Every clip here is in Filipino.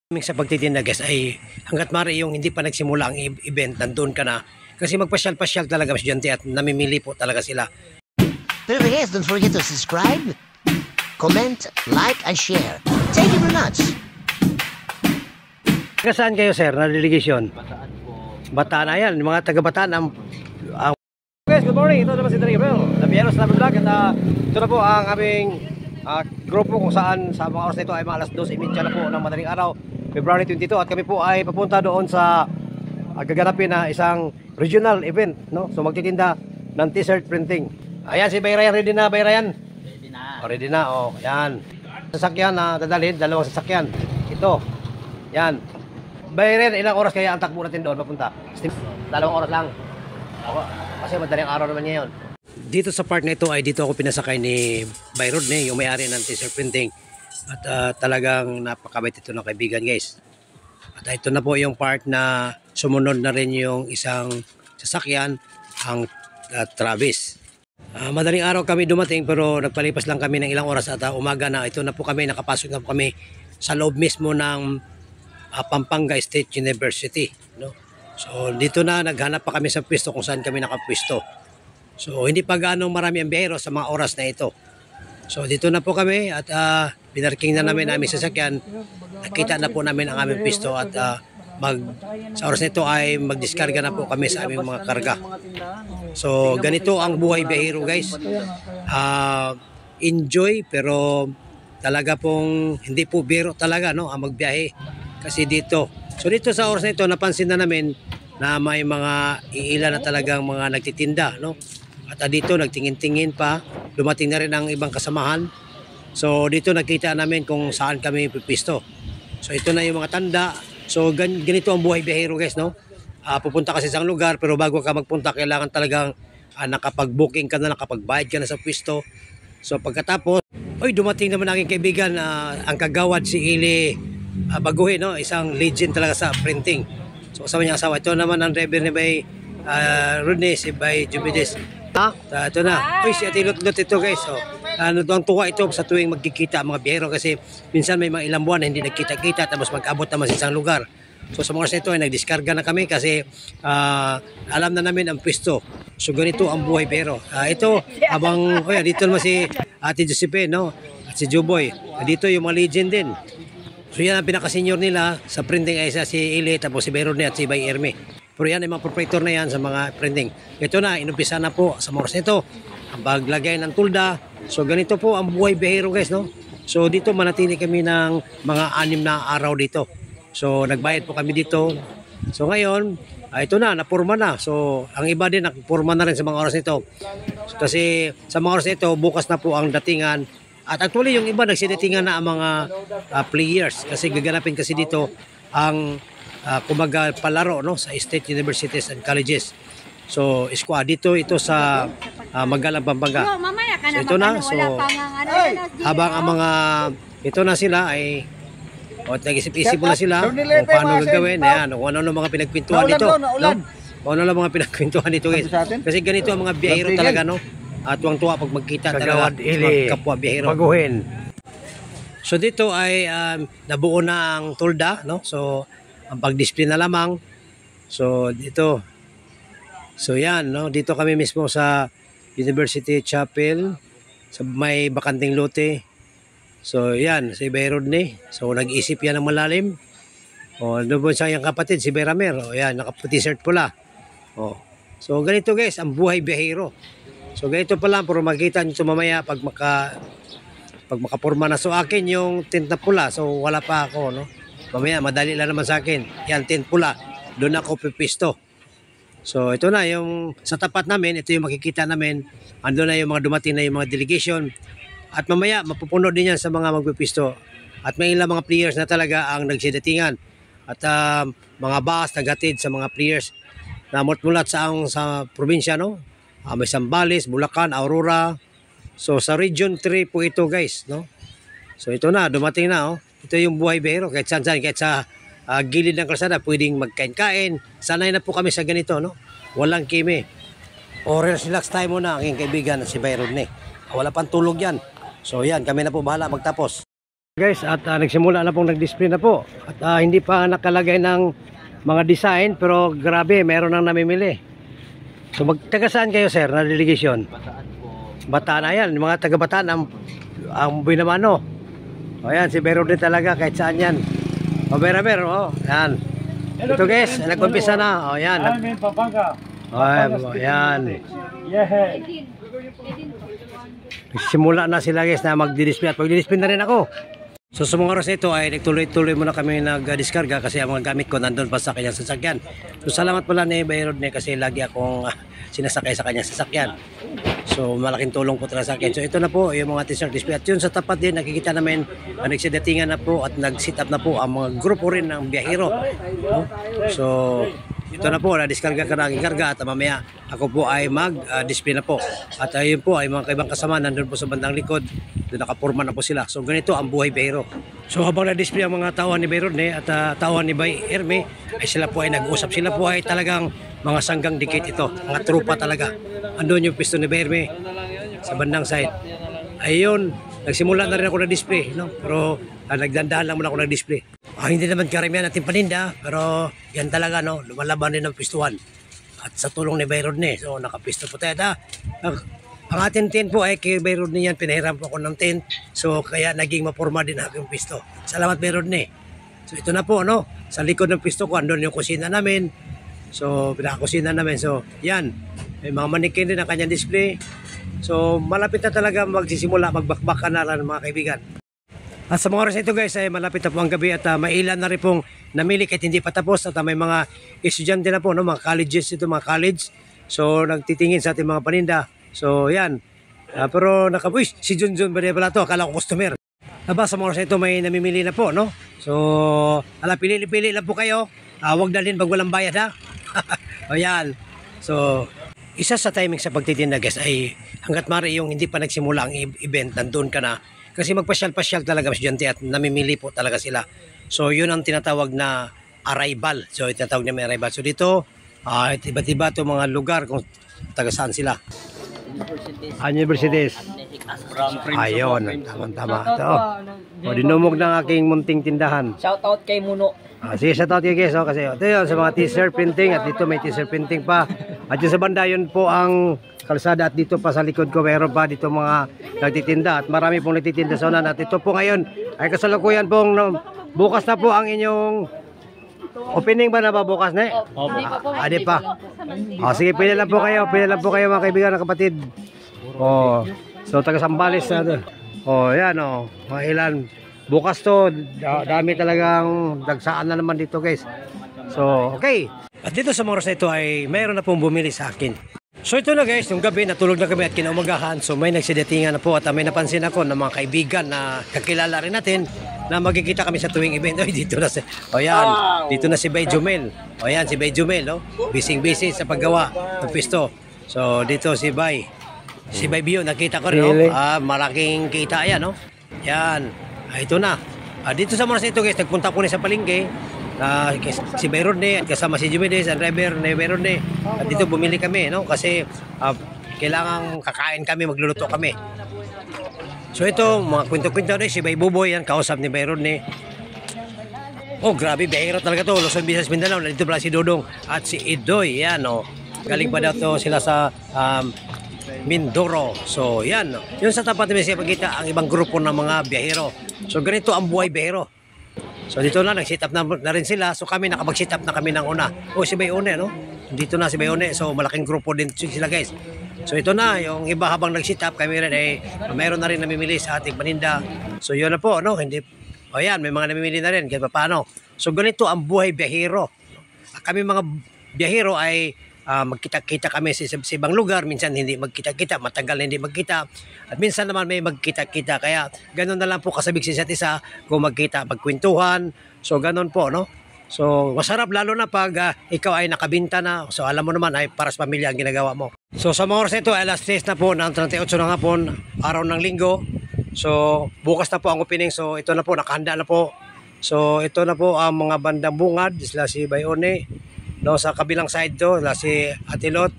Sa pagtitinda guys ay hanggat maaari yung hindi pa nagsimula ang event, nandun ka na. Kasi magpasyal-pasyal talaga mga estudyante at namimili po talaga sila. Pero guys, don't forget to subscribe, comment, like, and share. Thank you very much. Saan kayo sir, na delegation? Bataan po. Bataan, ayan, mga taga-Bataan ang guys, good morning. Ito naman si Dribble, Nabieros na vlog at ito na po ang aming grupo kung saan sa mga oras na ito ay mga alas 2:30 na po ng madaling araw, February 22, at kami po ay papunta doon sa gaganapin na isang regional event, no? So magtitinda ng t-shirt printing. Ayan si Bay Ryan, ready na Bay Ryan? Ready na. Ready na, oh, yan. Sasakyan na dadalhin, dalawang sasakyan. Ito, yan. Bay Ryan, ilang oras kaya ang takbo natin doon papunta? 2 oras lang. Kasi madaling araw naman ngayon. Dito sa part na ito ay dito ako pinasakay ni Bay Rodney, yung may-ari ng t-shirt printing. At talagang napakabait ito ng kaibigan guys. At ito na po yung part na sumunod na rin yung isang sasakyan, ang Travis. Madaling araw kami dumating pero nagpalipas lang kami ng ilang oras at umaga na. Ito na po kami, nakapasok na po kami sa loob mismo ng Pampanga State University, no? So dito na naghanap pa kami sa pwesto kung saan kami nakapwesto. So hindi pa gaano marami ang biyahero sa mga oras na ito. So dito na po kami at pinarking na namin aming sasakyan. Nakita na po namin ang aming pwesto at sa oras na ito ay magdiskarga na po kami sa aming mga karga. So ganito ang buhay biyahero guys. Enjoy pero talaga pong hindi po biro talaga, no, ang magbiyahe. Kasi dito. So dito sa oras na ito napansin na namin na may mga iilan na talagang mga nagtitinda, no? At dito nagtingin-tingin pa, dumating na rin ang ibang kasamahan. So dito nakita namin kung saan kami pipisto. So ito na yung mga tanda. So ganito ang buhay biyahero guys, no? Pupunta kasi sa isang lugar pero bago ka magpunta kailangan talagang nakapag-booking ka na, nakapag-bayad ka na sa pisto. So pagkatapos, dumating naman ang aking kaibigan, ang kagawad si Ili Baguhin, no? Isang legend talaga sa printing. So kasama niya asawa. Ito naman ang driver ni Bay Rodney, si Bay Jubides. Ito na. Si Ate Lot ito guys. So, ang tuwa ito sa tuwing magkikita ang mga biyahero kasi minsan may mga ilang buwan na hindi nagkita-kita tapos mag-abot naman sa isang lugar. So sa mga oras na ito ay nagdiskarga na kami kasi alam na namin ang pwesto. So ganito ang buhay biyahero. Ito, dito naman si Ate Josephine, no? At si Juboy. Dito yung mga legend din. So yan ang pinaka-senior nila sa printing ay si Ili, tapos si Bay Rodney at si Bay Ermi. Pero yan ay mga proprietor na yan sa mga printing. Ito na, inumpisa na po sa mga oras nito ang paglagay ng tulda. So ganito po ang buhay biyahero guys, no? So dito manatili kami ng mga 6 na araw dito. So nagbayad po kami dito. So ngayon, ito na, napurma na. So ang iba din napurma na rin sa mga oras nito. So, kasi sa mga oras nito, bukas na po ang datingan. At actually yung iba nagsidatingan na ang mga players kasi gaganapin kasi dito ang kumaga palaro, no, sa state universities and colleges. So squad dito ito sa Magalang, Pampanga. So ito na, so habang ang mga ito na sila ay nag-isip-isip na sila kung paano gagawin. Ayan, kung ano mga pinagkwentuhan dito, no? Kung ano mga pinagkwentuhan dito guys. Kasi ganito ang mga biyahero talaga, no? At tuwang-tuwa pag magkita talaga mga kapwa biyahero. Baguhin. So dito ay nabuo na ang tulda, no? So ang pag-display na lamang. So dito. So yan, no? Dito kami mismo sa University Chapel sa may bakanting lote. So yan, si Bay Rodney. So nag-isip yan ng malalim. Doon sa yung kapatid, si Bay Ramer. Yan, naka-t-shirt pula. So ganito guys, ang buhay biyahero. So ganito pa lang, pero makita nyo mamaya pag makapurma na. So akin yung tint na pula, so wala pa ako, no? Mamaya madali lang naman sa akin. Yan, tint pula, doon ako pipisto. So ito na yung sa tapat namin, ito yung makikita namin. Ando na yung mga dumating na yung mga delegation. At mamaya mapupuno din yan sa mga magpipisto. At may ilang mga players na talaga ang nagsidatingan. At mga bus naghatid sa mga players na mulat sa probinsya, no? May Sambales, Bulacan, Aurora. So sa Region 3 po ito guys, no? So ito na, dumating na, oh. Ito yung buhay biyahero. Kahit saan, kahit sa gilid ng kalsada, pwedeng magkain-kain. Sanay na po kami sa ganito, no? Walang kimi. Relax time muna ang aking kaibigan si Bay Rodney. Wala pang tulog yan. So yan, kami na po bahala magtapos. Guys, at nagsimula na pong nag-display na po. At hindi pa nakalagay ng mga design, pero grabe, meron nang namimili. So taga saan kayo, sir, na delegation? Bataan po. Bataan na yan, mga taga Bataan ang binamano. O yan, si Bero din talaga kahit saan yan. O Beraber, o yan. Ito guys, nag-umpisa na. O yan. O yan. Simula na sila guys na mag-display at mag-display na rin ako. So sa mga oras ito ay nagtuloy-tuloy muna kami nag-discarga kasi ang mga gamit ko nandun pa sa kanyang sasakyan. So salamat pala ni Bayrod kasi lagi akong sinasakay sa kanyang sasakyan. So malaking tulong po talaga sa akin. So ito na po yung mga t-shirt display. At yun sa tapat din nakikita namin nagsidatingan na po at nag-sit up na po ang mga grupo rin ng biyahero. So ito na po, na-discarga ka na aking karga at mamaya ako po ay mag-display na po. At ayun po ay mga kaibang kasama nandun po sa bandang likod. Doon nakapurma na po sila. So ganito ang buhay biyahero. So habang na-display ang mga tauhan ni Bayrod at tauhan ni Bay Erme ay sila po ay nag-usap. Sila po ay talagang mga sanggang dikit ito. Mga trupa talaga. Andun yung pisto ni Bay Erme sa bandang side. Ayun, nagsimula na rin ako na-display. No? Pero nagdandahan lang muna ako nag-display. Hindi naman karamihan natin paninda, pero yan talaga, no? Lumalaban din ng pistuhan. At sa tulong ni Bayrod so nakapisto po tayo. Ang ating tent po ay kay Bayrod yan, pinahiram po ako ng tent. So kaya naging maporma din aking pisto. Salamat Bayrod So ito na po, no? Sa likod ng pisto ko, andun yung kusina namin. So pinakakusina namin. So yan, may mga manikin din ang kanyang display. So malapit na talaga magsisimula, magbakbakan na lang mga kaibigan. At sa mga oras ito guys ay malapit na po ang gabi at mailan na rin pong namili kahit hindi pa tapos at may mga estudyante na po, no? Mga colleges ito, mga college. So nagtitingin sa ating mga paninda. So yan. Pero si Junjun ba pala ito? Akala ko customer. Aba, sa mga oras ito may namimili na po, no? So pili-pili lang po kayo. Huwag dalhin pag walang bayad ha. O yan. So isa sa timing sa pagtitinda guys ay hanggat mari yung hindi pa nagsimula ang event, nandun ka na. Kasi magpasyal-pasyal talaga estudyante at namimili po talaga sila. So yun ang tinatawag na arrival. So tinatawag na may arrival. So dito, iba't-iba itong mga lugar kung taga saan sila. Universities. Ayun, tama-tama. Ito. O dinumog ng aking munting tindahan. Shoutout kay Muno. Sige, shoutout kayo guys. Kasi ito yun sa mga t-shirt printing at dito may t-shirt printing pa. At yung sa banda yun po ang kalsada at dito pa sa likod ko meron pa dito mga nagtitinda at marami pong nagtitinda sa unan at ito po ngayon ay kasalukuyan pong bukas na po ang inyong opening ba na ba bukas na? Di pa. Sige, pili lang po kayo mga kaibigan na kapatid. So taga Sambales na yan mga ilan bukas to, dami talagang dagsaan na naman dito guys. So okay, at dito sa mga oras na ito ay mayroon na pong bumili sa akin. So ito na guys, yung gabi natulog na kami at kinaumagahan. So may nagsidatingan na po at may napansin ako ng mga kaibigan na kakilala rin natin na magkikita kami sa tuwing event. Oy, dito na si dito na si Bay Jumel. O yan, si Bay Jumel, busy sa paggawa ng pisto. So dito si Bay Bio, nakita ko rin, malaking kita yan, yan. Ito na. Dito sa mga ito guys, nagpunta ko sa palengke. Si Bayrod at kasama si Jumedes and driver ni Bayrod at dito bumili kami kasi kailangan kakain kami, magluluto kami. So ito mga kwento-kwento si Bay Buboy yan, kausap ni Bayrod grabe, bihira talaga to. Luzon, Visayas, Mindanao. Nandito pala si Dodong at si Idoy yan galing pa daw to sila sa Mindoro. So yan yun sa tapat namin siya pagkita ang ibang grupo ng mga biyahero. So ganito ang buhay biyahero. So dito na, nag-sit up na rin sila. So kami nakapag-sit up na kami ng una. Si Bayone, dito na si Bayone. So malaking grupo din sila guys. So ito na, yung iba habang nag-sit up kami rin mayroon na rin namimili sa ating paninda. So yun na po, hindi. Yan, may mga namimili na rin. Kahit paano. So ganito ang buhay biyahero. Kami mga biyahero ay magkita-kita kami sa ibang lugar, minsan hindi magkita-kita, matagal na hindi magkita, at minsan naman may magkita-kita, kaya ganoon na lang po kasabik sa isa't isa kung magkita, magkwentuhan. So ganoon po, so masarap lalo na pag ikaw ay nakabinta na, so alam mo naman ay para sa pamilya ang ginagawa mo. So sa mga oras ito ay alas 3 na po ng 38 ng hapon, araw ng linggo. So bukas na po ang opening, so ito na po, nakahanda na po. So ito na po ang mga bandang bungad, sila si Bayone, sa kabilang side to, si Atilot.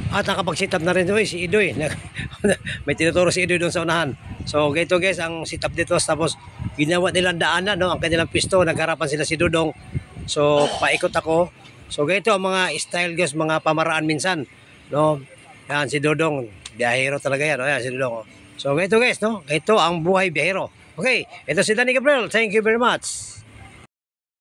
At nakapag-sit up na rin si Idoy. May tinuturo si Idoy doon sa unahan. So ganito guys ang setup dito, tapos ginawa nilang daanan, no, ang kanilang pisto, nagharapan sila si Dudong. So paikot ako. So ganito ang mga style guys, mga pamaraan minsan, no. Yan si Dudong, biyahero talaga yan, no? Yan si Dudong. Oh. So ganito guys, no, ito ang buhay biyahero. Okay, ito si Danny Gabriel, thank you very much.